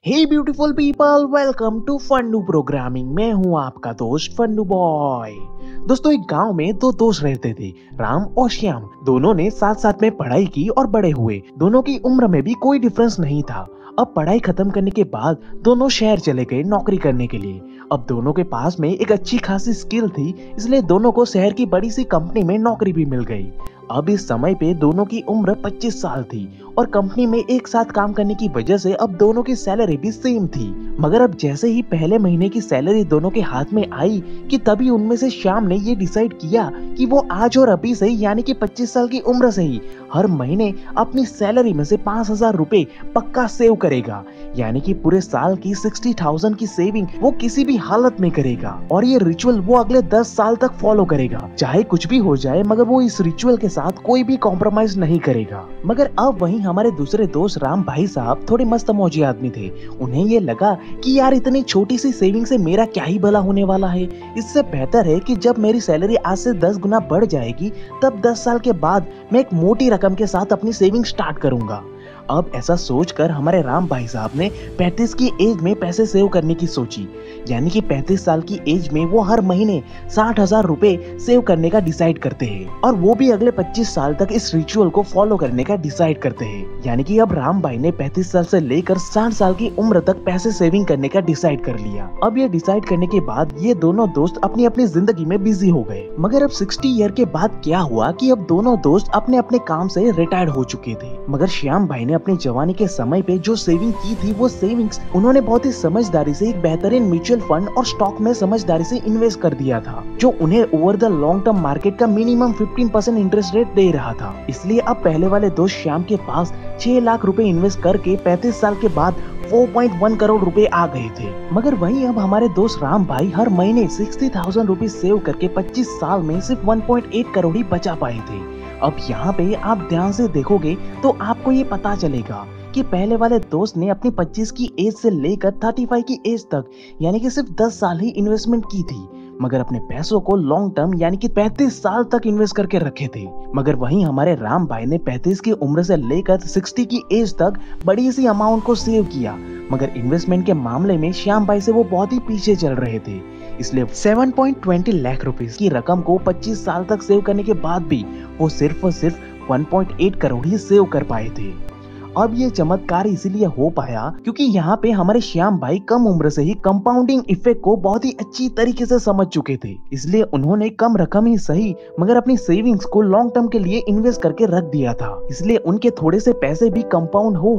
Hey beautiful people, welcome to फन्नू programming. मैं हूं आपका दोस्त फन्नू बॉय। दोस्तों, एक गांव में दो दोस्त रहते थे, राम और श्याम। दोनों ने साथ साथ में पढ़ाई की और बड़े हुए। दोनों की उम्र में भी कोई डिफरेंस नहीं था। अब पढ़ाई खत्म करने के बाद दोनों शहर चले गए नौकरी करने के लिए। अब दोनों के पास में एक अच्छी खासी स्किल थी, इसलिए दोनों को शहर की बड़ी सी कंपनी में नौकरी भी मिल गई। अब इस समय पे दोनों की उम्र 25 साल थी और कंपनी में एक साथ काम करने की वजह से अब दोनों की सैलरी भी सेम थी। मगर अब जैसे ही पहले महीने की सैलरी दोनों के हाथ में आई कि तभी उनमें से श्याम ने ये डिसाइड किया कि वो आज और अभी से ही, यानी कि 25 साल की उम्र से ही हर महीने अपनी सैलरी में से 5,000 रुपए पक्का सेव करेगा। यानी कि पूरे साल की 60,000 की सेविंग वो किसी भी हालत में करेगा और ये रिचुअल वो अगले 10 साल तक फॉलो करेगा, चाहे कुछ भी हो जाए। मगर वो इस रिचुअल के साथ कोई भी कॉम्प्रोमाइज नहीं करेगा। मगर अब वहीं हमारे दूसरे दोस्त राम भाई साहब थोड़े मस्त मौजी आदमी थे। उन्हें ये लगा कि यार इतनी छोटी सी सेविंग से मेरा क्या ही भला होने वाला है। इससे बेहतर है कि जब मेरी सैलरी आज से 10 गुना बढ़ जाएगी तब 10 साल के बाद मैं एक मोटी रकम के साथ अपनी सेविंग स्टार्ट करूंगा। अब ऐसा सोचकर हमारे राम भाई साहब ने 35 की एज में पैसे सेव करने की सोची। यानी कि 35 साल की एज में वो हर महीने 60,000 रुपए सेव करने का डिसाइड करते हैं और वो भी अगले 25 साल तक इस रिचुअल को फॉलो करने का डिसाइड करते हैं। यानी कि अब राम भाई ने 35 साल से लेकर 60 साल की उम्र तक पैसे सेविंग करने का डिसाइड कर लिया। अब ये डिसाइड करने के बाद ये दोनों दोस्त अपनी अपनी जिंदगी में बिजी हो गए। मगर अब 60 ईयर के बाद क्या हुआ कि अब दोनों दोस्त अपने अपने काम से रिटायर्ड हो चुके थे। मगर श्याम भाई ने अपनी जवानी के समय पे जो सेविंग की थी वो सेविंग्स उन्होंने बहुत ही समझदारी से एक बेहतरीन म्यूचुअल फंड और स्टॉक में समझदारी से इन्वेस्ट कर दिया था, जो उन्हें over the long term market का मिनिमम 15% इंटरेस्ट रेट दे रहा था। इसलिए अब पहले वाले दोस्त श्याम के पास 6 लाख रुपए इन्वेस्ट करके 35 साल के बाद 4.1 करोड़ रुपए आ गए थे। मगर वहीं अब हमारे दोस्त राम भाई हर महीने 60,000 रुपए सेव करके 25 साल में सिर्फ 1.8 करोड़ ही बचा पाए थे। अब यहाँ पे आप ध्यान से देखोगे तो आपको ये पता चलेगा कि पहले वाले दोस्त ने अपनी 25 की एज से लेकर 35 की एज तक, यानी कि सिर्फ 10 साल ही इन्वेस्टमेंट की थी, मगर अपने पैसों को लॉन्ग टर्म यानी कि 35 साल तक इन्वेस्ट करके रखे थे। मगर वहीं हमारे राम भाई ने 35 की उम्र से लेकर 60 की एज तक बड़ी सी अमाउंट को सेव किया। मगर इन्वेस्टमेंट के मामले में श्याम भाई से वो बहुत ही पीछे चल रहे थे। इसलिए 7.20 लाख रुपीस की रकम को 25 साल तक सेव करने के बाद भी वो सिर्फ और सिर्फ 1.8 करोड़ ही सेव कर पाए थे। अब ये चमत्कार इसीलिए हो पाया क्योंकि यहाँ पे हमारे श्याम भाई कम उम्र से ही कंपाउंडिंग इफेक्ट को बहुत ही अच्छी तरीके से समझ चुके थे। इसलिए उन्होंने कम रकम ही सही मगर अपनी सेविंग्स को लॉन्ग टर्म के लिए इन्वेस्ट करके रख दिया था। इसलिए उनके थोड़े से पैसे भी कंपाउंड हो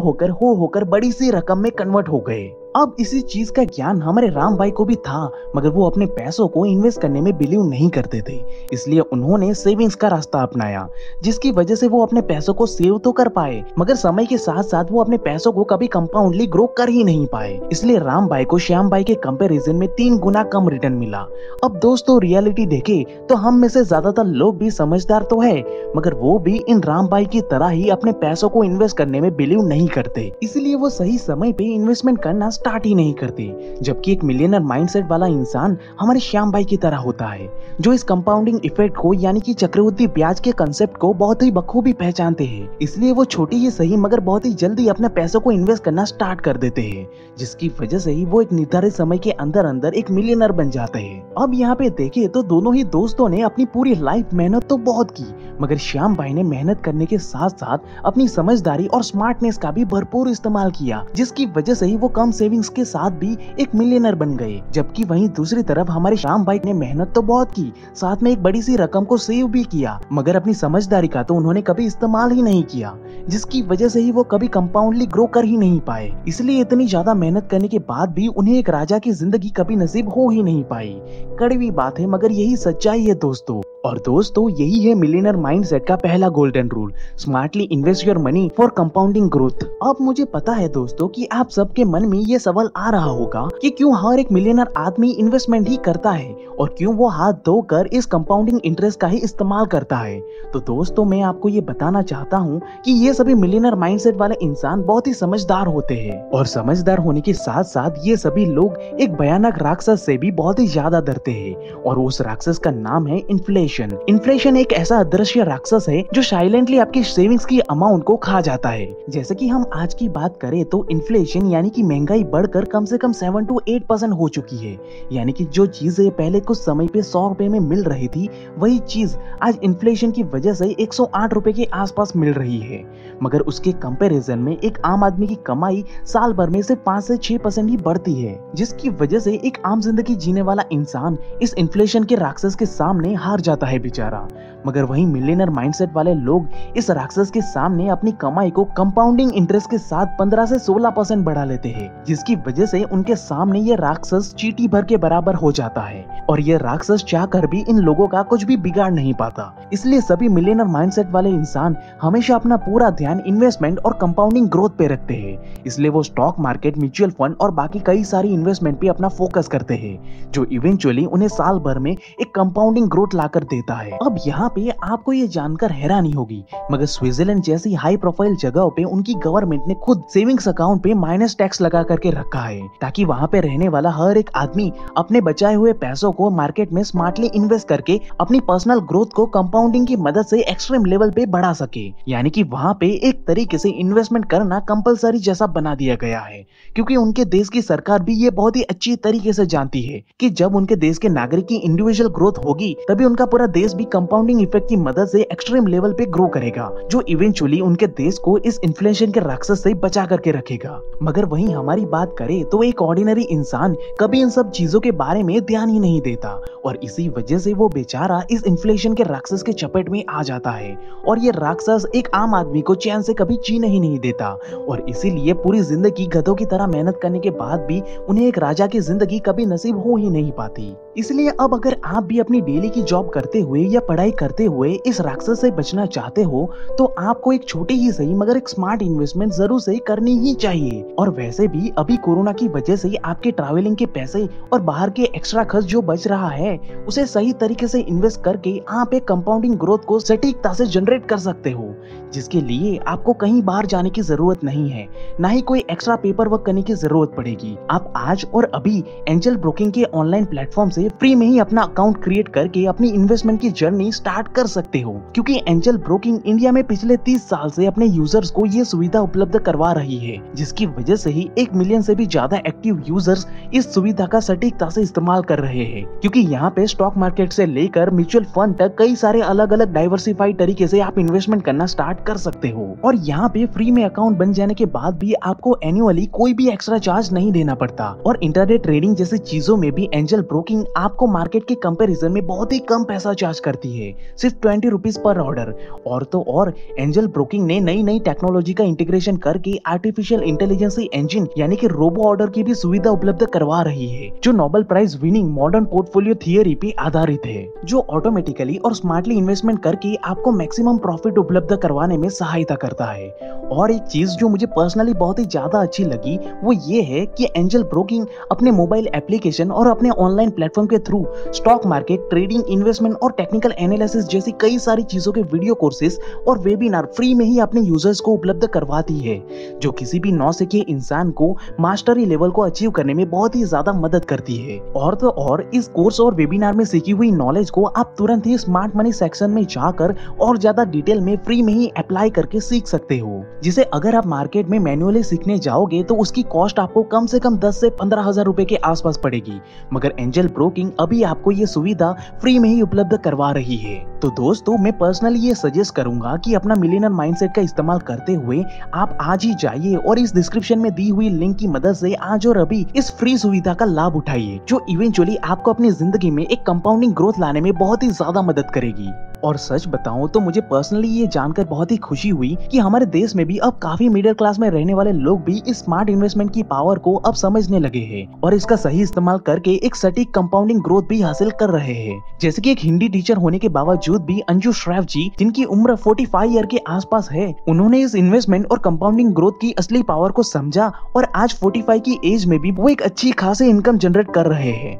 होकर बड़ी सी रकम में कन्वर्ट हो गए। अब इसी चीज का ज्ञान हमारे राम भाई को भी था, मगर वो अपने पैसों को इन्वेस्ट करने में बिलीव नहीं करते थे। इसलिए उन्होंने सेविंग्स का रास्ता अपनाया, जिसकी वजह से वो अपने पैसों को सेव तो कर पाए, मगर समय के साथ साथ वो अपने पैसों को कभी कंपाउंडली ग्रो कर ही नहीं पाए। इसलिए राम भाई को श्याम भाई के कंपैरिजन में 3 गुना कम रिटर्न मिला। अब दोस्तों, रियलिटी देखे तो हम में से ज्यादातर लोग भी समझदार तो है, मगर वो भी इन राम भाई की तरह ही अपने पैसों को इन्वेस्ट करने में बिलीव नहीं करते। इसलिए वो सही समय पे इन्वेस्टमेंट करना स्टार्ट ही नहीं करते। जबकि एक मिलियनर माइंडसेट वाला इंसान हमारे श्याम भाई की तरह होता है, जो इस कंपाउंडिंग इफेक्ट को यानी कि चक्रवृद्धि ब्याज के कंसेप्ट को बहुत ही बखूबी पहचानते हैं। इसलिए वो छोटी ही सही मगर बहुत ही जल्दी अपने पैसों को इन्वेस्ट करना स्टार्ट कर देते हैं, जिसकी वजह से ही वो एक निर्धारित समय के अंदर अंदर एक मिलियनर बन जाते हैं। अब यहाँ पे देखे तो दोनों ही दोस्तों ने अपनी पूरी लाइफ मेहनत तो बहुत की, मगर श्याम भाई ने मेहनत करने के साथ साथ अपनी समझदारी और स्मार्टनेस का भी भरपूर इस्तेमाल किया, जिसकी वजह से ही वो कम सेविंग्स के साथ भी एक मिलियनर बन गए। जबकि वहीं दूसरी तरफ हमारे श्याम भाई ने मेहनत तो बहुत की, साथ में एक बड़ी सी रकम को सेव भी किया, मगर अपनी समझदारी का तो उन्होंने कभी इस्तेमाल ही नहीं किया, जिसकी वजह से ही वो कभी कंपाउंडली ग्रो कर ही नहीं पाए। इसलिए इतनी ज्यादा मेहनत करने के बाद भी उन्हें एक राजा की जिंदगी कभी नसीब हो ही नहीं पाई। कड़वी बात है, मगर यही सच्चाई है दोस्तों। और दोस्तों, यही है मिलियनर माइंडसेट का पहला golden rule, smartly invest your money for compounding growth. अब मुझे पता है दोस्तों कि आप सबके मन में ये सवाल आ रहा होगा कि क्यों हर एक मिलियनर आदमी इन्वेस्टमेंट ही करता है और क्यों वो हाथ धोकर इस कंपाउंडिंग इंटरेस्ट का ही इस्तेमाल करता है। तो दोस्तों, मैं आपको ये बताना चाहता हूँ कि ये सभी मिलियनर माइंडसेट वाले इंसान बहुत ही समझदार होते हैं, और समझदार होने के साथ साथ ये सभी लोग एक भयानक राक्षस से भी बहुत ही ज्यादा डरते हैं, और उस राक्षस का नाम है इन्फ्लेशन। इन्फ्लेशन एक ऐसा अदृश्य राक्षस है जो साइलेंटली आपकी सेविंग्स की अमाउंट को खा जाता है। जैसे कि हम आज की बात करें तो इन्फ्लेशन यानी कि महंगाई बढ़कर कम से कम 7 to 8% हो चुकी है। यानी कि जो चीजें पहले कुछ समय पे 100 रुपए में मिल रही थी, वही चीज आज इन्फ्लेशन की वजह से 108 रुपए के आसपास मिल रही है। मगर उसके कंपैरिजन में एक आम आदमी की कमाई साल भर में सिर्फ 5 से 6% ही बढ़ती है, जिसकी वजह से एक आम जिंदगी जीने वाला इंसान इस इन्फ्लेशन के राक्षस के सामने हार जाता है बेचारा। मगर वहीं मिलियनर माइंडसेट वाले लोग इस राक्षस के सामने अपनी कमाई को कंपाउंडिंग इंटरेस्ट के साथ 15 से 16% बढ़ा लेते हैं, जिसकी वजह से उनके सामने ये राक्षस चींटी भर के बराबर हो जाता है। और ये राक्षस चाहकर भी इन लोगों का कुछ भी बिगाड़ नहीं पाता। इसलिए सभी मिलियनर माइंडसेट वाले इंसान हमेशा अपना पूरा ध्यान इन्वेस्टमेंट और कंपाउंडिंग ग्रोथ पे रखते हैं। इसलिए वो स्टॉक मार्केट, म्यूचुअल फंड और बाकी कई सारी इन्वेस्टमेंट पे अपना फोकस करते हैं, जो इवेंचुअली उन्हें साल भर में एक कंपाउंडिंग ग्रोथ लाकर देता है। अब यहाँ पे आपको ये जानकर हैरानी होगी, मगर स्विट्जरलैंड जैसी हाई प्रोफाइल जगहों पे उनकी गवर्नमेंट ने खुद सेविंग्स अकाउंट पे माइनस टैक्स लगा करके रखा है, ताकि वहाँ पे रहने वाला हर एक आदमी अपने बचाए हुए पैसों को मार्केट में स्मार्टली इन्वेस्ट करके अपनी पर्सनल ग्रोथ को कंपाउंडिंग की मदद से एक्सट्रीम लेवल पे बढ़ा सके। यानी कि वहाँ पे एक तरीके से इन्वेस्टमेंट करना कंपलसरी जैसा बना दिया गया है, क्योंकि उनके देश की सरकार भी ये बहुत ही अच्छी तरीके से जानती है कि जब उनके देश के नागरिक की इंडिविजुअल ग्रोथ होगी, तभी उनका पूरा देश भी कंपाउंडिंग इफेक्ट की मदद से एक्सट्रीम लेवल पे ग्रो करेगा, जो इवेंचुअली उनके देश को इस इन्फ्लेशन के राक्षस से बचा करके रखेगा। मगर वहीं हमारी बात करें तो एक ऑर्डिनरी इंसान कभी इन सब चीजों के बारे में ध्यान ही नहीं देता, और इसी वजह से वो बेचारा इस इन्फ्लेशन के राक्षस के चपेट में आ जाता है। और ये राक्षस एक आम आदमी को चैन से कभी जीने ही नहीं देता, और इसीलिए पूरी जिंदगी गधों की तरह मेहनत करने के बाद भी उन्हें एक राजा की जिंदगी कभी नसीब हो ही नहीं पाती। इसलिए अब अगर आप भी अपनी डेली की जॉब करते हुए या पढ़ाई करते हुए इस राक्षस से बचना चाहते हो, तो आपको एक छोटी ही सही मगर एक स्मार्ट इन्वेस्टमेंट जरूर से करनी ही चाहिए। और वैसे भी अभी कोरोना की वजह से आपके ट्रैवलिंग के पैसे और बाहर के एक्स्ट्रा खर्च जो बच रहा है, उसे सही तरीके से इन्वेस्ट करके आप एक कंपाउंडिंग ग्रोथ को सटीकता से जनरेट कर सकते हो, जिसके लिए आपको कहीं बाहर जाने की जरूरत नहीं है, ना ही कोई एक्स्ट्रा पेपर वर्क करने की जरूरत पड़ेगी। आप आज और अभी एंजल ब्रोकिंग के ऑनलाइन प्लेटफॉर्म से फ्री में ही अपना अकाउंट क्रिएट करके अपनी इन्वेस्टमेंट की जर्नी स्टार्ट कर सकते हो, क्योंकि एंजल ब्रोकिंग इंडिया में पिछले 30 साल से अपने यूजर्स को ये सुविधा उपलब्ध करवा रही है, जिसकी वजह से ही 1 मिलियन से भी ज्यादा एक्टिव यूजर्स इस सुविधा का सटीकता से इस्तेमाल कर रहे हैं। क्योंकि यहाँ पे स्टॉक मार्केट से लेकर म्यूचुअल फंड तक कई सारे अलग अलग डाइवर्सिफाइड तरीके से आप इन्वेस्टमेंट करना स्टार्ट कर सकते हो। और यहाँ पे फ्री में अकाउंट बन जाने के बाद भी आपको एनुअली कोई भी एक्स्ट्रा चार्ज नहीं देना पड़ता। और इंटरनेट ट्रेडिंग जैसी चीजों में भी एंजल ब्रोकिंग आपको मार्केट के कंपैरिजन में बहुत ही कम पैसा चार्ज करती है, सिर्फ 20 रुपीज पर ऑर्डर। और तो और एंजल ब्रोकिंग ने नई नई टेक्नोलॉजी का इंटीग्रेशन करके आर्टिफिशियल इंटेलिजेंस इंजन यानी कि रोबो ऑर्डर की भी सुविधा उपलब्ध करवा रही है, जो Nobel prize winning modern portfolio theory पे आधारित है, जो ऑटोमेटिकली और स्मार्टली इन्वेस्टमेंट करके आपको मैक्सिमम प्रॉफिट उपलब्ध करवाने में सहायता करता है। और एक चीज जो मुझे पर्सनली बहुत ही ज्यादा अच्छी लगी वो ये है कि एंजल ब्रोकिंग अपने मोबाइल एप्लीकेशन और अपने ऑनलाइन प्लेटफॉर्म के through stock market, trading, investment और टेक्निकल एनालिसिस जैसी कई सारी चीजों के वीडियो कोर्सेज और वेबिनार फ्री में ही अपने यूजर्स को उपलब्ध करवाती है, जो किसी भी नौसिखिए इंसान को मास्टरी लेवल को अचीव करने में बहुत ही ज्यादा मदद करती है। और तो और इस कोर्स और वेबिनार में सीखी हुई नॉलेज को आप तुरंत ही स्मार्ट मनी सेक्शन में जाकर और ज्यादा डिटेल में फ्री में ही अप्लाई करके सीख सकते हो, जिसे अगर आप मार्केट में मैन्युअली सीखने जाओगे तो उसकी कॉस्ट आपको कम से कम 10 से 15,000 रुपए के आसपास पड़ेगी। मगर एंजल ब्रोकिंग अभी आपको ये सुविधा फ्री में ही उपलब्ध करवा रही है। तो दोस्तों, मैं पर्सनली ये सजेस्ट करूंगा कि अपना मिलियनर माइंडसेट का इस्तेमाल करते हुए आप आज ही जाइए और इस डिस्क्रिप्शन में दी हुई लिंक की मदद से आज और अभी इस फ्री सुविधा का लाभ उठाइए, जो इवेंचुअली आपको अपनी जिंदगी में एक कंपाउंडिंग ग्रोथ लाने में बहुत ही ज्यादा मदद करेगी। और सच बताऊं तो मुझे पर्सनली ये जानकर बहुत ही खुशी हुई कि हमारे देश में भी अब काफी मिडिल क्लास में रहने वाले लोग भी इस स्मार्ट इन्वेस्टमेंट की पावर को अब समझने लगे हैं और इसका सही इस्तेमाल करके एक सटीक कंपाउंडिंग ग्रोथ भी हासिल कर रहे हैं। जैसे कि एक हिंदी टीचर होने के बावजूद भी अंजू श्रैफ जी, जिनकी उम्र 45 ईयर के आसपास है, उन्होंने इस इन्वेस्टमेंट और कंपाउंडिंग ग्रोथ की असली पावर को समझा और आज 45 की एज में भी वो एक अच्छी खासी इनकम जनरेट कर रहे हैं।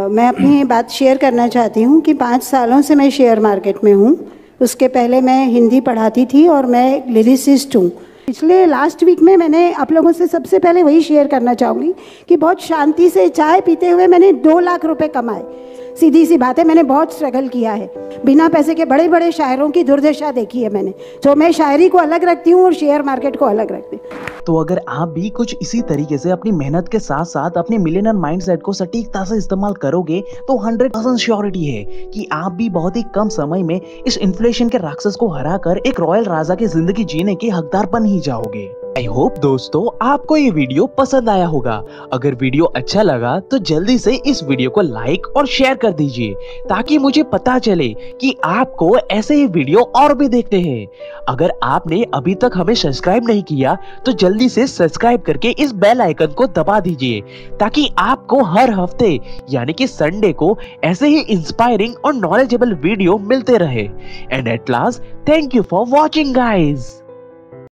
मैं अपनी बात शेयर करना चाहती हूँ कि 5 सालों से मैं शेयर मार्केट में हूँ। उसके पहले मैं हिंदी पढ़ाती थी और मैं लिरिसिस्ट हूँ। पिछले लास्ट वीक में मैंने आप लोगों से सबसे पहले वही शेयर करना चाहूँगी कि बहुत शांति से चाय पीते हुए मैंने 2 लाख रुपए कमाए। सीधी सी बात है, मैंने बहुत स्ट्रगल किया है। बिना पैसे के बड़े बड़े शायरों की दुर्दशा देखी है मैंने। तो मैं शायरी को अलग रखती हूँ और शेयर मार्केट को अलग रखती हूँ। तो अगर आप भी कुछ इसी तरीके से अपनी मेहनत के साथ साथ अपने मिलियनर माइंडसेट को सटीकता से इस्तेमाल करोगे तो 100% श्योरिटी है कि आप भी बहुत ही कम समय में इस इन्फ्लेशन के राक्षस को हराकर एक रॉयल राजा की जिंदगी जीने के हकदार बन ही जाओगे। आई होप दोस्तों आपको ये वीडियो पसंद आया होगा। अगर वीडियो अच्छा लगा तो जल्दी से इस वीडियो को लाइक और शेयर कर दीजिए ताकि मुझे पता चले कि आपको ऐसे ही वीडियो और भी देखते हैं। अगर आपने अभी तक हमें सब्सक्राइब नहीं किया तो जल्दी से सब्सक्राइब करके इस बेल आइकन को दबा दीजिए ताकि आपको हर हफ्ते यानी कि संडे को ऐसे ही इंस्पायरिंग और नॉलेजेबल वीडियो मिलते रहे। And at last, thank you for watching guys.